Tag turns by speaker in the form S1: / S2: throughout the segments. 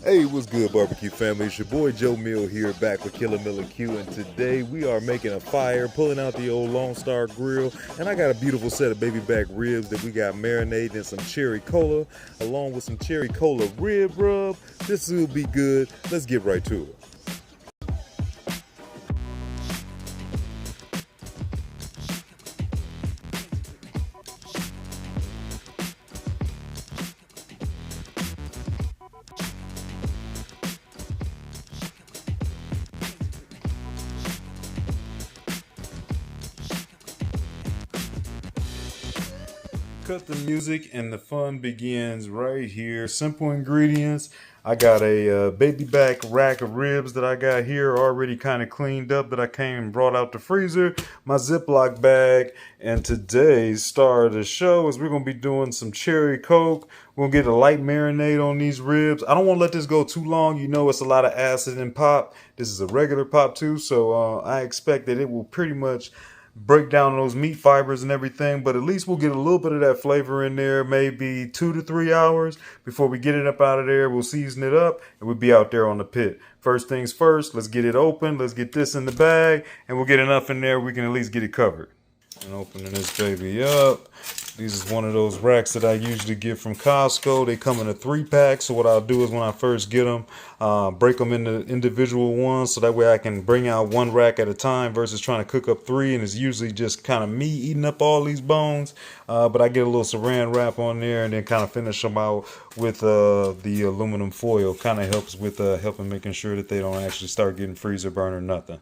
S1: Hey, what's good, barbecue family? It's your boy Joe Mill here, back with Killer Miller Q, and today we are making a fire, pulling out the old Lone Star Grill, and I got a beautiful set of baby back ribs that we got marinated in some cherry cola, along with some cherry cola rib rub. This will be good. Let's get right to it. Cut the music and the fun begins right here. Simple ingredients. I got a baby back rack of ribs that I got here already kind of cleaned up that I came and brought out the freezer. My Ziploc bag. And today's star of the show is we're going to be doing some cherry coke. We're going to get a light marinade on these ribs. I don't want to let this go too long. You know it's a lot of acid and pop. This is a regular pop too. So I expect that it will pretty much break down those meat fibers and everything, but at least we'll get a little bit of that flavor in there, maybe 2 to 3 hours before we get it up out of there. We'll season it up and we'll be out there on the pit. First things first, let's get it open. Let's get this in the bag and we'll get enough in there we can at least get it covered. And opening this baby up. This is one of those racks that I usually get from Costco. They come in a 3-pack. So what I'll do is when I first get them, break them into individual ones. So that way I can bring out one rack at a time versus trying to cook up 3. And it's usually just kind of me eating up all these bones. But I get a little saran wrap on there and then kind of finish them out with the aluminum foil. Kind of helps with helping making sure that they don't actually start getting freezer burn or nothing.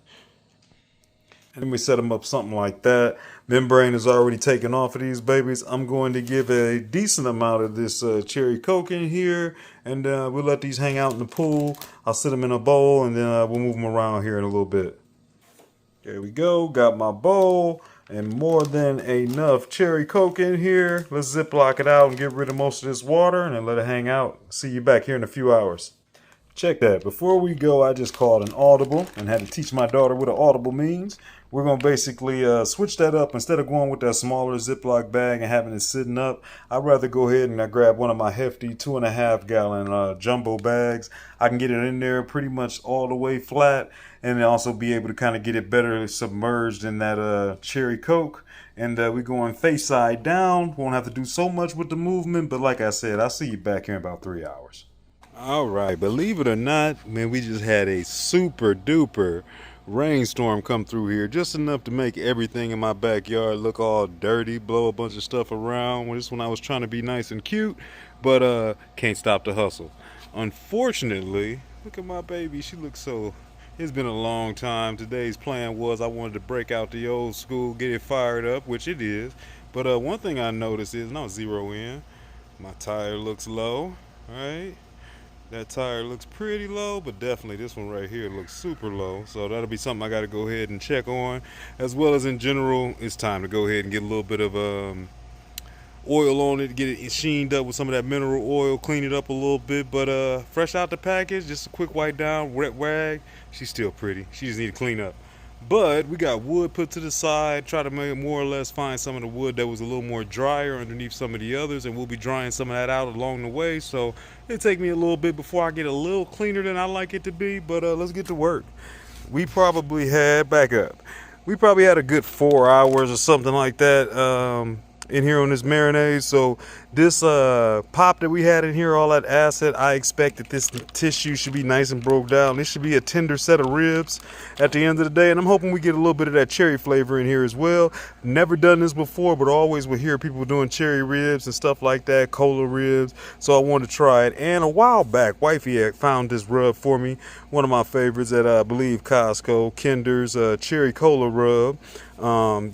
S1: And then we set them up something like that. Membrane is already taken off of these babies. I'm going to give a decent amount of this cherry coke in here. And we'll let these hang out in the pool. I'll sit them in a bowl and then we'll move them around here in a little bit. There we go. Got my bowl and more than enough cherry coke in here. Let's Ziploc it out and get rid of most of this water and then let it hang out. See you back here in a few hours. Check that. Before we go, I just called an audible and had to teach my daughter what an audible means. We're going to basically switch that up. Instead of going with that smaller Ziploc bag and having it sitting up, I'd rather go ahead and grab one of my hefty 2.5 gallon jumbo bags. I can get it in there pretty much all the way flat and also be able to kind of get it better submerged in that cherry coke. And we're going face side down. Won't have to do so much with the movement. But like I said, I'll see you back here in about 3 hours. All right, believe it or not, man, we just had a super duper rainstorm come through here, just enough to make everything in my backyard look all dirty, blow a bunch of stuff around. Well, this one I was trying to be nice and cute, but can't stop the hustle. Unfortunately, look at my baby. She looks so, it's been a long time. Today's plan was I wanted to break out the old school, get it fired up, which it is. But one thing I noticed is, and I'll zero in, my tire looks low, right? That tire looks pretty low, but definitely this one right here looks super low. So that'll be something I got to go ahead and check on. As well as in general, it's time to go ahead and get a little bit of oil on it, get it sheened up with some of that mineral oil, clean it up a little bit. But fresh out the package, just a quick wipe down, wet rag. She's still pretty. She just need to clean up. But we got wood put to the side, try to make more or less find some of the wood that was a little more drier underneath some of the others, and we'll be drying some of that out along the way. So it'll take me a little bit before I get a little cleaner than I like it to be, but let's get to work. We probably had, back up, we probably had a good 4 hours or something like that in here on this marinade. So this pop that we had in here, all that acid, I expect that this tissue should be nice and broke down. This should be a tender set of ribs at the end of the day, and I'm hoping we get a little bit of that cherry flavor in here as well. Never done this before, but always would hear people doing cherry ribs and stuff like that, cola ribs, so I wanted to try it. And a while back, wifey had found this rub for me, one of my favorites at I believe Costco, Kinder's cherry cola rub.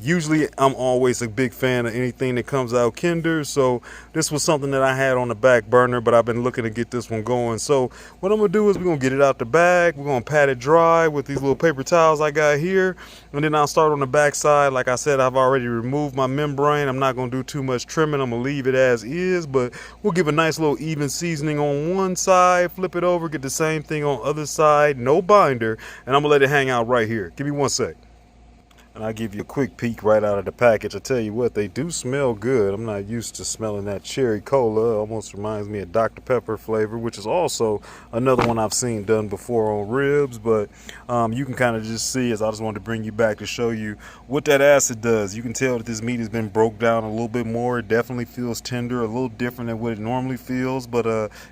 S1: Usually I'm always a big fan of anything that comes out Kinder, so this was something that I had on the back burner, but I've been looking to get this one going. So what I'm gonna do is we're gonna get it out the bag, we're gonna pat it dry with these little paper towels I got here, and then I'll start on the back side. Like I said, I've already removed my membrane. I'm not gonna do too much trimming. I'm gonna leave it as is, but we'll give a nice little even seasoning on one side, flip it over, get the same thing on other side, no binder, and I'm gonna let it hang out right here. Give me 1 sec. And I'll give you a quick peek right out of the package. I tell you what, they do smell good. I'm not used to smelling that cherry cola. It almost reminds me of Dr. Pepper flavor, which is also another one I've seen done before on ribs. But you can kind of just see, as I just wanted to bring you back to show you what that acid does. You can tell that this meat has been broke down a little bit more. It definitely feels tender, a little different than what it normally feels, but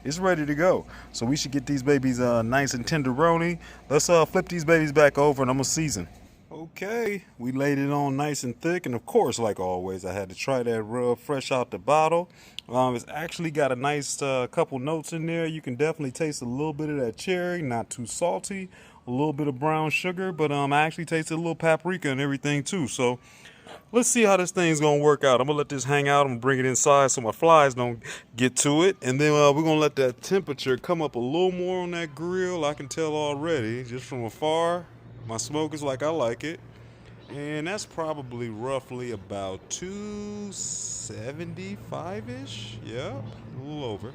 S1: it's ready to go. So we should get these babies nice and tenderoni. Let's flip these babies back over and I'm gonna season. Okay, we laid it on nice and thick, and of course, like always, I had to try that rub fresh out the bottle. It's actually got a nice couple notes in there. You can definitely taste a little bit of that cherry, not too salty, a little bit of brown sugar, but I actually tasted a little paprika and everything too. So let's see how this thing's gonna work out. I'm gonna let this hang out. I'm gonna bring it inside so my flies don't get to it, and then we're gonna let that temperature come up a little more on that grill. I can tell already just from afar. My smoke is like I like it, and that's probably roughly about 275-ish. Yeah, a little over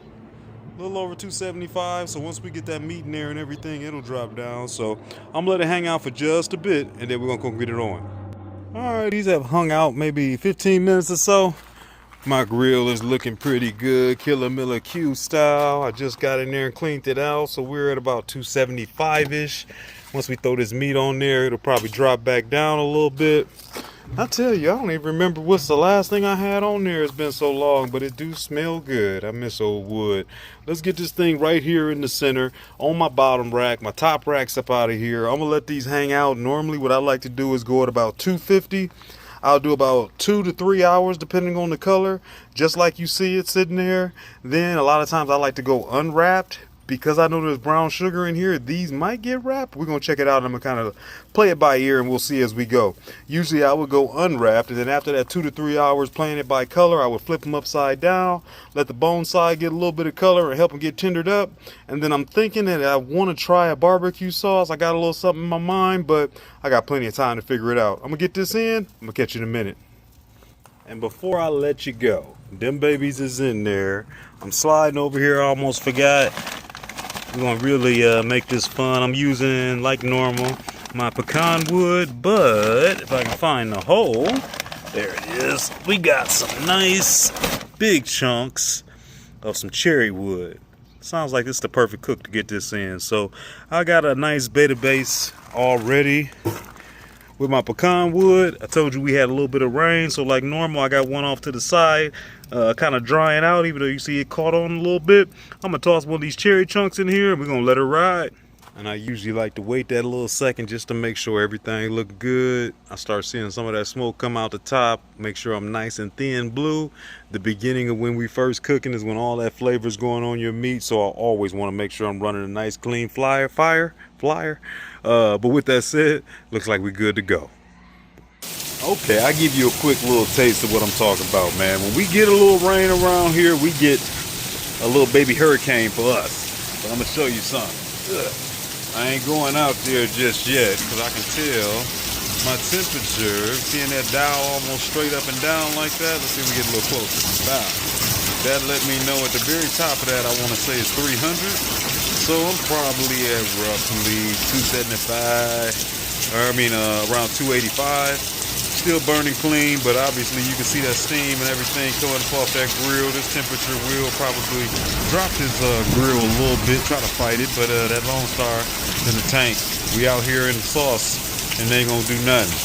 S1: 275. So once we get that meat in there and everything, it'll drop down. So I'm gonna let it hang out for just a bit, and then we're gonna go get it on. All right, these have hung out maybe 15 minutes or so. My grill is looking pretty good, Killer Miller Q style. I just got in there and cleaned it out, so we're at about 275-ish. Once we throw this meat on there, it'll probably drop back down a little bit. I tell you, I don't even remember what's the last thing I had on there. It's been so long, but it do smell good. I miss old wood. Let's get this thing right here in the center on my bottom rack. My top rack's up out of here. I'm gonna let these hang out. Normally what I like to do is go at about 250. I'll do about 2 to 3 hours depending on the color, just like you see it sitting there. Then a lot of times I like to go unwrapped. Because I know there's brown sugar in here, these might get wrapped. We're going to check it out. I'm going to kind of play it by ear and we'll see as we go. Usually I would go unwrapped, and then after that 2 to 3 hours playing it by color, I would flip them upside down, let the bone side get a little bit of color and help them get tendered up. And then I'm thinking that I want to try a barbecue sauce. I got a little something in my mind, but I got plenty of time to figure it out. I'm going to get this in. I'm going to catch you in a minute. And before I let you go, them babies is in there. I'm sliding over here. I almost forgot. We're gonna really make this fun. I'm using, like normal, my pecan wood, but if I can find the hole, there it is. We got some nice big chunks of some cherry wood. Sounds like it's the perfect cook to get this in. So I got a nice beta base already with my pecan wood. I told you we had a little bit of rain, so like normal, I got one off to the side, kind of drying out, even though you see it caught on a little bit. I'm gonna toss one of these cherry chunks in here and we're gonna let it ride. And I usually like to wait that little second just to make sure everything look good. I start seeing some of that smoke come out the top, make sure I'm nice and thin blue. The beginning of when we first cooking is when all that flavor is going on your meat, so I always want to make sure I'm running a nice clean flyer. But with that said, looks like we're good to go. Okay, I give you a quick little taste of what I'm talking about, man. When we get a little rain around here, we get a little baby hurricane for us. But I'm gonna show you something. I ain't going out there just yet because I can tell my temperature, seeing that dial almost straight up and down like that. Let's see if we get a little closer. Wow. That let me know at the very top of that, I want to say it's 300. So I'm probably at roughly 275, around 285. Still burning clean, but obviously you can see that steam and everything coming off that grill. This temperature will probably drop this grill a little bit, try to fight it, but that Lone Star in the tank. We out here in the sauce and they ain't gonna do nothing.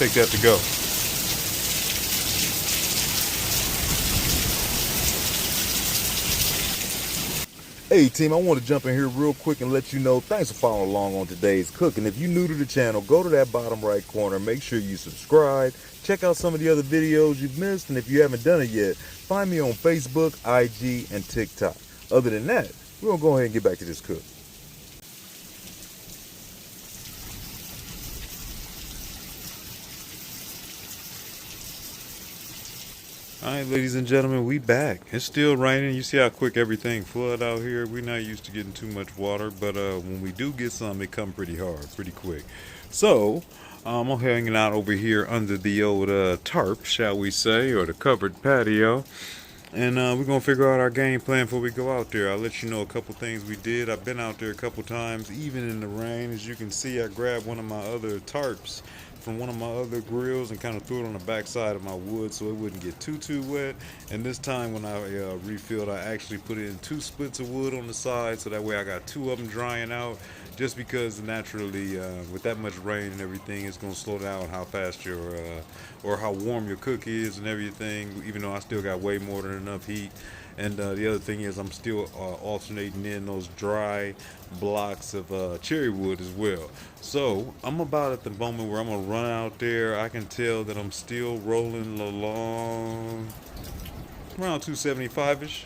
S1: Take that to go.
S2: Hey team, I want to jump in here real quick and let you know thanks for following along on today's cooking. If you're new to the channel, go to that bottom right corner, make sure you subscribe, check out some of the other videos you've missed, and if you haven't done it yet, find me on Facebook, IG, and TikTok. Other than that, we're going to go ahead and get back to this cook.
S1: Alright, ladies and gentlemen, we back. It's still raining. You see how quick everything flood out here. We're not used to getting too much water, but when we do get some, it come pretty hard, pretty quick. So I'm hanging out over here under the old tarp, shall we say, or the covered patio. And we're going to figure out our game plan before we go out there. I'll let you know a couple things we did. I've been out there a couple times, even in the rain. As you can see, I grabbed one of my other tarps from one of my other grills and kind of threw it on the back side of my wood so it wouldn't get too wet. And this time when I refilled, I actually put it in 2 splits of wood on the side, so that way I got 2 of them drying out. Just because naturally, with that much rain and everything, it's going to slow down how fast your or how warm your cook is and everything. Even though I still got way more than enough heat. And the other thing is, I'm still alternating in those dry blocks of cherry wood as well. So I'm about at the moment where I'm gonna run out there. I can tell that I'm still rolling along around 275ish.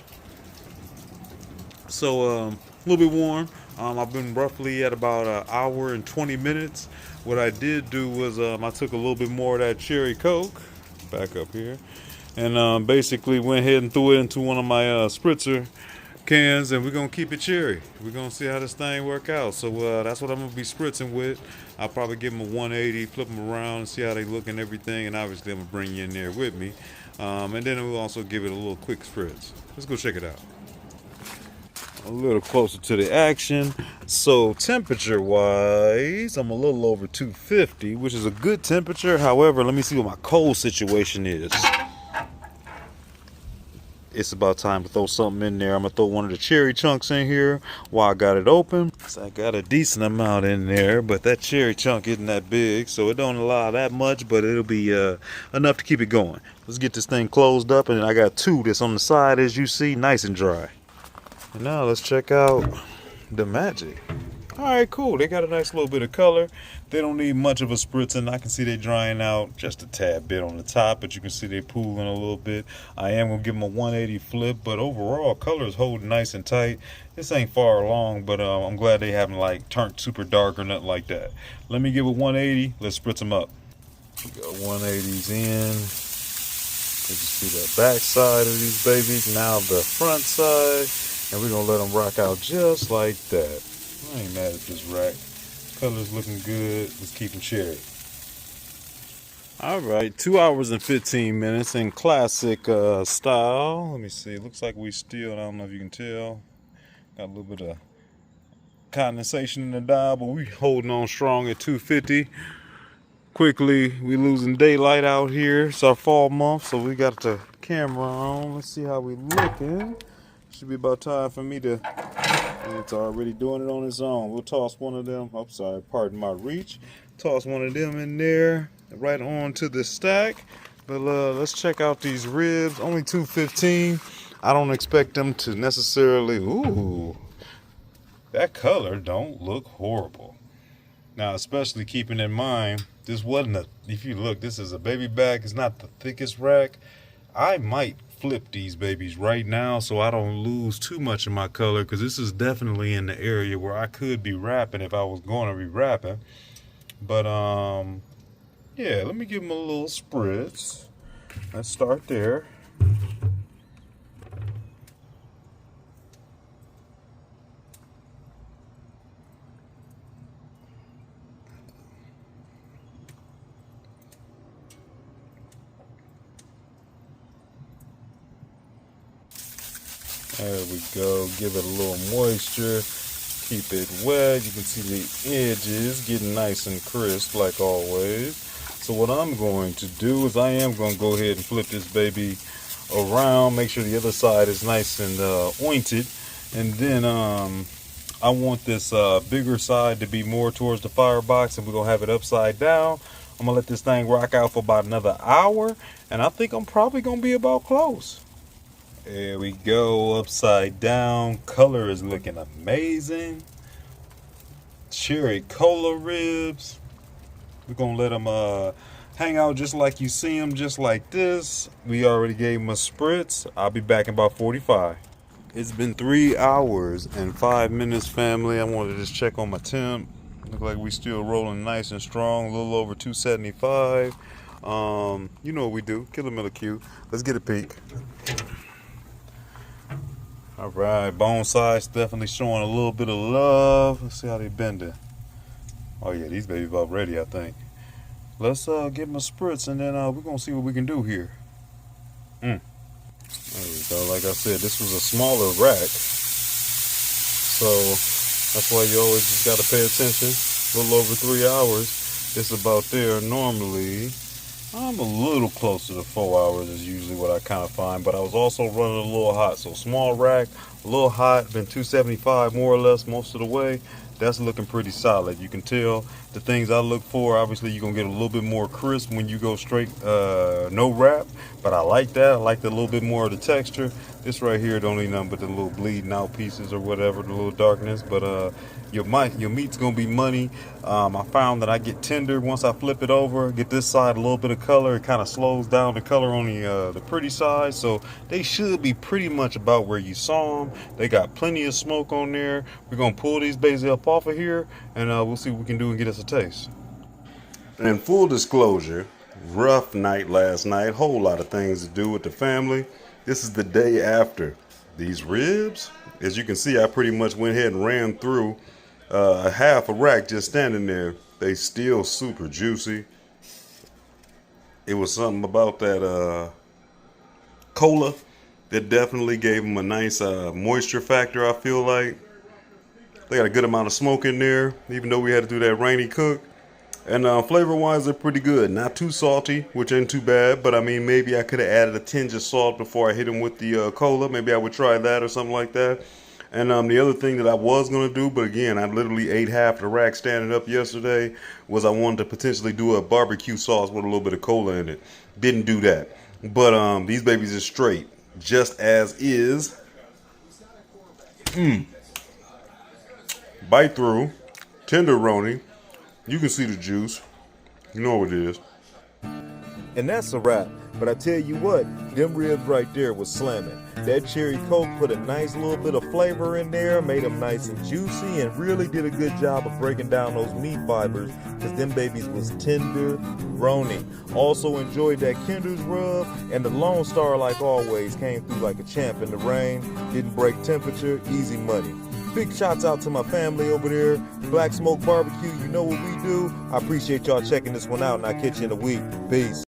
S1: So a little bit warm. I've been roughly at about an hour and 20 minutes. What I did do was I took a little bit more of that cherry coke, back up here, and basically went ahead and threw it into one of my spritzer cans, and we're gonna keep it cherry. We're gonna see how this thing work out. So that's what I'm gonna be spritzing with. I'll probably give them a 180, flip them around and see how they look and everything, and obviously I'm gonna bring you in there with me, and then we'll also give it a little quick spritz. Let's go check it out a little closer to the action. So temperature wise, I'm a little over 250, which is a good temperature. However, let me see what my cold situation is. It's about time to throw something in there. I'm gonna throw one of the cherry chunks in here while I got it open. So I got a decent amount in there, but that cherry chunk isn't that big, so it don't allow that much, but it'll be enough to keep it going. Let's get this thing closed up, and I got 2 that's on the side, as you see, nice and dry. And now let's check out the magic. All right, cool. They got a nice little bit of color. They don't need much of a spritzing. I can see they drying out just a tad bit on the top, but you can see they pooling a little bit. I am gonna give them a 180 flip, but overall color is holding nice and tight. This ain't far along, but I'm glad they haven't like turned super dark or nothing like that. Let me give it 180. Let's spritz them up. We got 180s in. You can see the back side of these babies. Now the front side. And we're gonna let them rock out just like that. I ain't mad at this rack. Color's looking good. Let's keep them cherry. All right, 2 hours and 15 minutes in classic style. Let me see. Looks like we still, I don't know if you can tell, got a little bit of condensation in the dial, but we holding on strong at 250. Quickly, we losing daylight out here. It's our fall month, so we got the camera on. Let's see how we looking. Should be about time for me to, it's already doing it on its own. We'll toss one of them, I'm sorry, pardon my reach. Toss one of them in there, right on to the stack. But let's check out these ribs, only 215. I don't expect them to necessarily, ooh, that color don't look horrible. Now, especially keeping in mind, this wasn't a, if you look, this is a baby back, it's not the thickest rack. I might flip these babies right now so I don't lose too much of my color, because this is definitely in the area where I could be wrapping if I was going to be wrapping. But yeah, let me give them a little spritz. Let's start there. There we go. Give it a little moisture. Keep it wet. You can see the edges getting nice and crisp like always. So what I'm going to do is I am going to go ahead and flip this baby around. Make sure the other side is nice and ointed. And then I want this bigger side to be more towards the firebox, and we're going to have it upside down. I'm going to let this thing rock out for about another hour. And I think I'm probably going to be about close. There we go, upside down. Color is looking amazing. Cherry cola ribs. We're gonna let them hang out just like you see them, just like this. We already gave them a spritz. I'll be back in about 45. It's been 3 hours and 5 minutes, family. I wanted to just check on my temp. Look like we still rolling nice and strong, a little over 275. You know what we do, Killer Miller Q. Let's get a peek. All right, bone size definitely showing a little bit of love. Let's see how they bending. Oh yeah, these babies about ready, I think. Let's give them a spritz, and then we're gonna see what we can do here. There we Like I said, this was a smaller rack, so that's why you always just got to pay attention. A little over 3 hours. It's about there. Normally, I'm a little closer to 4 hours is usually what I kind of find, but I was also running a little hot. So small rack, a little hot, been 275 more or less most of the way. That's looking pretty solid. You can tell the things I look for. Obviously, you're going to get a little bit more crisp when you go straight, no wrap. But I like that. I like a little bit more of the texture. This right here don't need nothing but the little bleeding out pieces or whatever, the little darkness. But your meat's going to be money. I found that I get tender once I flip it over. Get this side a little bit of color. It kind of slows down the color on the pretty side. So they should be pretty much about where you saw them. They got plenty of smoke on there. We're going to pull these babies up off of here, and we'll see what we can do and get us a taste. And full disclosure, rough night last night, whole lot of things to do with the family. This is the day after. These ribs, as you can see, I pretty much went ahead and ran through a half a rack just standing there. They still super juicy. It was something about that cola that definitely gave them a nice moisture factor, I feel like. They got a good amount of smoke in there, even though we had to do that rainy cook. And flavor-wise, they're pretty good. Not too salty, which ain't too bad. But, I mean, maybe I could have added a tinge of salt before I hit them with the cola. Maybe I would try that or something like that. And the other thing that I was going to do, but again, I literally ate half the rack standing up yesterday, was I wanted to potentially do a barbecue sauce with a little bit of cola in it. Didn't do that. But these babies are straight, just as is. Bite through, tenderoni. You can see the juice. You know what it is.
S2: And that's a wrap. But I tell you what, them ribs right there was slamming. That cherry coke put a nice little bit of flavor in there, made them nice and juicy, and really did a good job of breaking down those meat fibers, because them babies was tender-roni. Also enjoyed that Kinder's rub, and the Lone Star, like always, came through like a champ in the rain. Didn't break temperature, easy money. Big shouts out to my family over there. Black Smoke Barbecue, you know what we do. I appreciate y'all checking this one out, and I'll catch you in a week. Peace.